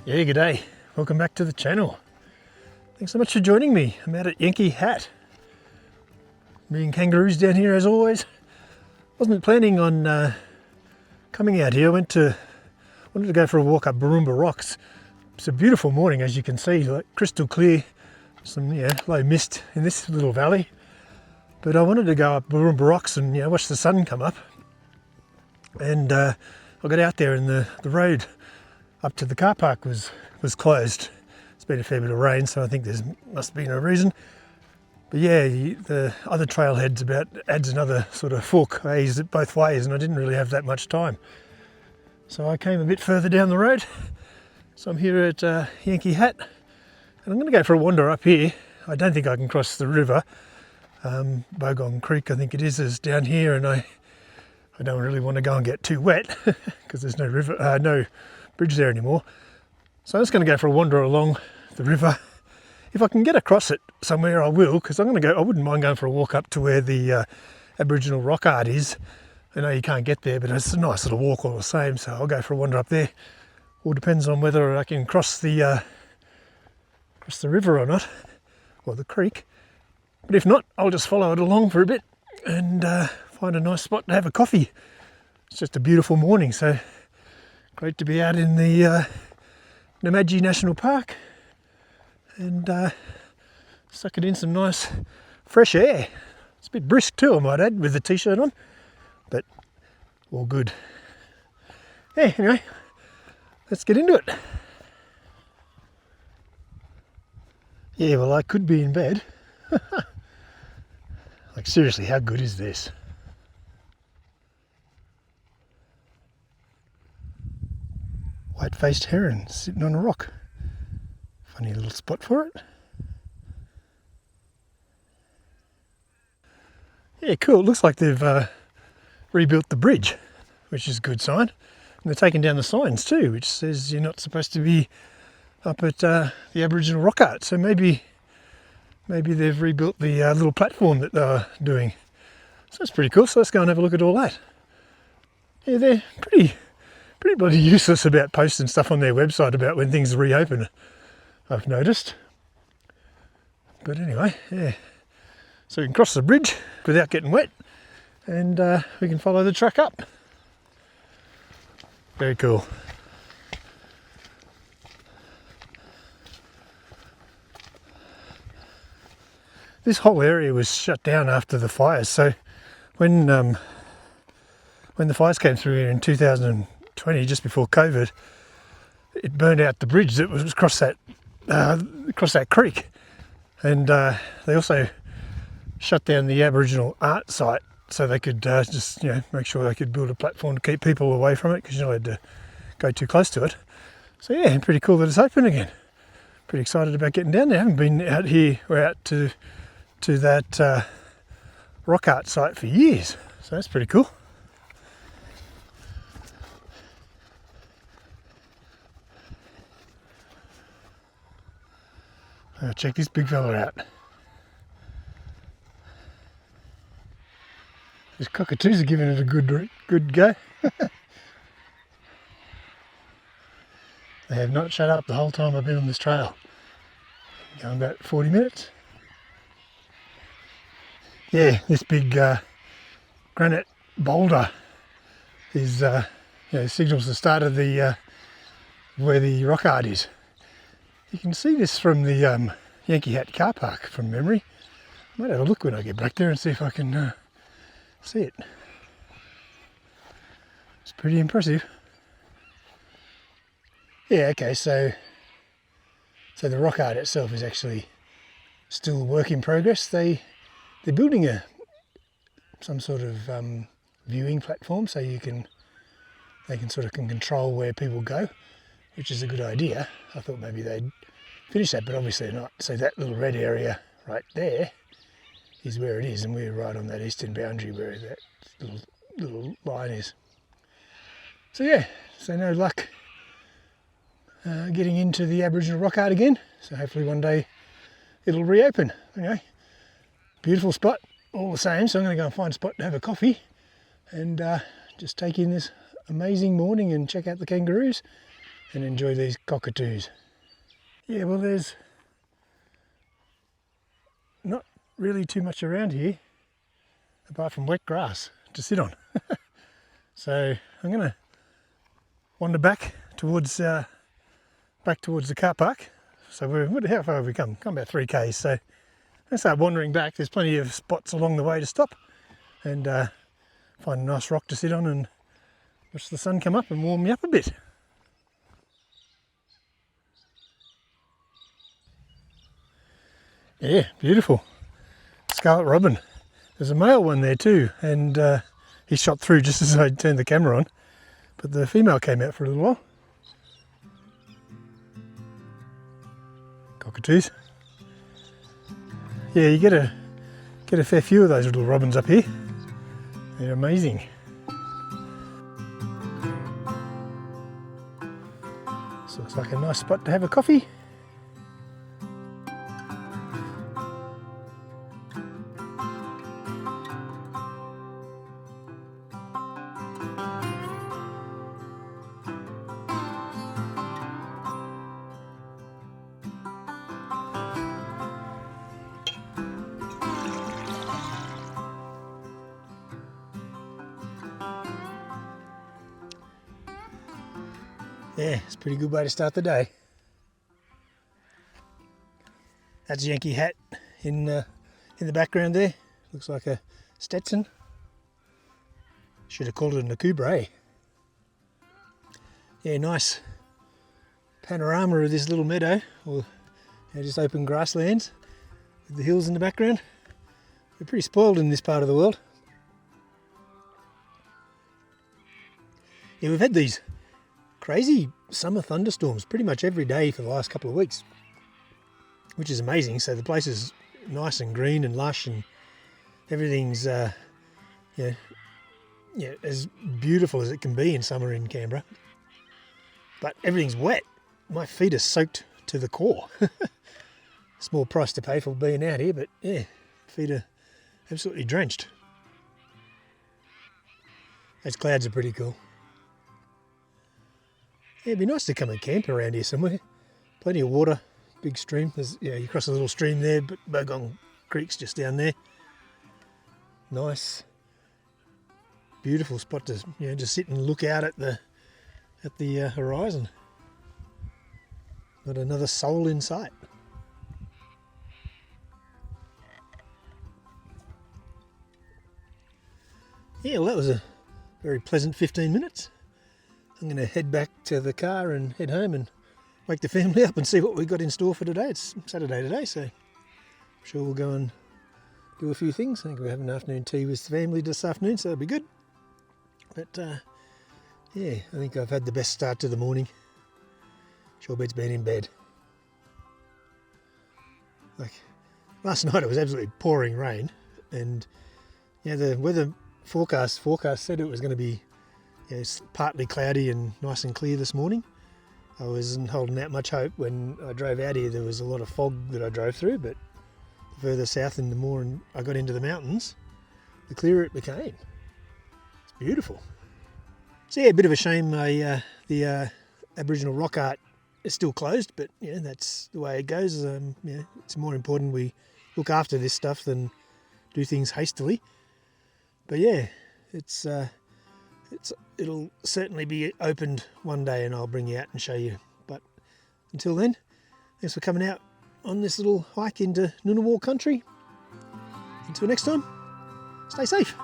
Yeah, g'day. Welcome back to the channel. Thanks so much for joining me. I'm out at Yankee Hat. Being kangaroos down here as always. Wasn't planning on coming out here. Wanted to go for a walk up Barumba Rocks. It's a beautiful morning, as you can see, like crystal clear. Some low mist in this little valley. But I wanted to go up Barumba Rocks and watch the sun come up. And I got out there and the road up to the car park was closed. It's been a fair bit of rain, so I think there must be no reason. But yeah, the other trailhead's adds another sort of fork ways both ways, and I didn't really have that much time. So I came a bit further down the road. So I'm here at Yankee Hat, and I'm going to go for a wander up here. I don't think I can cross the river. Bogong Creek, I think it is down here, and I don't really want to go and get too wet because there's no bridge there anymore. So I'm just going to go for a wander along the river. If I can get across it somewhere, I will, because I wouldn't mind going for a walk up to where the Aboriginal rock art is. I know you can't get there, but it's a nice little walk all the same, so I'll go for a wander up there. All depends on whether I can cross the river or not, or the creek. But if not, I'll just follow it along for a bit and find a nice spot to have a coffee. It's just a beautiful morning, so great to be out in the Namadgi National Park and sucking in some nice fresh air. It's a bit brisk too, I might add, with the t-shirt on, but all good. Yeah, anyway, let's get into it. Yeah, well, I could be in bed. Like, seriously, how good is this? White-faced heron sitting on a rock. Funny little spot for it. Yeah, cool. It looks like they've rebuilt the bridge, which is a good sign. And they're taking down the signs too, which says you're not supposed to be up at the Aboriginal rock art. So maybe they've rebuilt the little platform that they were doing. So that's pretty cool. So let's go and have a look at all that. Yeah, they're pretty bloody useless about posting stuff on their website about when things reopen, I've noticed. But anyway, yeah. So we can cross the bridge without getting wet, and we can follow the track up. Very cool. This whole area was shut down after the fires. So when the fires came through here in 2020, just before COVID, it burned out the bridge that was across that creek, and they also shut down the Aboriginal art site so they could just make sure they could build a platform to keep people away from it, because you're not allowed to go too close to it. So yeah, pretty cool that it's open again. Pretty excited about getting down there. I haven't been out here or out to that rock art site for years, so that's pretty cool. Check this big fella out. These cockatoos are giving it a good go. They have not shut up the whole time I've been on this trail. Going about 40 minutes. Yeah, this big granite boulder is signals the start of the where the rock art is. You can see this from the Yankee Hat car park from memory. I might have a look when I get back there and see if I can see it. It's pretty impressive. Yeah, okay, so the rock art itself is actually still a work in progress. They're building some sort of viewing platform, so they can control where people go, which is a good idea. I thought maybe they'd finish that, but obviously not. So that little red area right there is where it is, and we're right on that eastern boundary where that little line is. So yeah, so no luck getting into the Aboriginal rock art again. So hopefully one day it'll reopen. Anyway, beautiful spot all the same. So I'm going to go and find a spot to have a coffee and just take in this amazing morning and check out the kangaroos. and enjoy these cockatoos. Yeah, well, there's not really too much around here apart from wet grass to sit on. So I'm going to wander back towards the car park. So how far have we come? Come about 3 k's. So I'm going to start wandering back. There's plenty of spots along the way to stop and find a nice rock to sit on and watch the sun come up and warm me up a bit. Yeah, beautiful. Scarlet robin. There's a male one there too, and he shot through just as I turned the camera on, but the female came out for a little while. Cockatoos. Yeah, you get a fair few of those little robins up here. They're amazing. This looks like a nice spot to have a coffee. Yeah, it's a pretty good way to start the day. That's a Yankee hat in the background there. Looks like a Stetson. Should have called it an Akubra, eh? Yeah, nice panorama of this little meadow, or just open grasslands with the hills in the background. We're pretty spoiled in this part of the world. Yeah, we've had these crazy summer thunderstorms pretty much every day for the last couple of weeks, which is amazing. So the place is nice and green and lush, and everything's as beautiful as it can be in summer in Canberra. But everything's wet. My feet are soaked to the core. Small price to pay for being out here, but yeah, feet are absolutely drenched. Those clouds are pretty cool. Yeah, it'd be nice to come and camp around here somewhere. Plenty of water, big stream. You cross a little stream there, but Bogong Creek's just down there. Nice, beautiful spot to just sit and look out at the horizon. Not another soul in sight. Yeah, well, that was a very pleasant 15 minutes. I'm going to head back to the car and head home and wake the family up and see what we've got in store for today. It's Saturday today, so I'm sure we'll go and do a few things. I think we're having afternoon tea with the family this afternoon, so that'll be good. But yeah, I think I've had the best start to the morning. Shorebed's been in bed. Like last night it was absolutely pouring rain, and the weather forecast said it was going to be it's partly cloudy and nice and clear this morning. I wasn't holding out much hope. When I drove out here, there was a lot of fog that I drove through, but the further south and the more I got into the mountains, the clearer it became. It's beautiful. So yeah, a bit of a shame the Aboriginal rock art is still closed, but that's the way it goes. It's more important we look after this stuff than do things hastily. But yeah, it'll certainly be opened one day, and I'll bring you out and show you. But until then, thanks for coming out on this little hike into Ngunnawal country. Until next time, stay safe.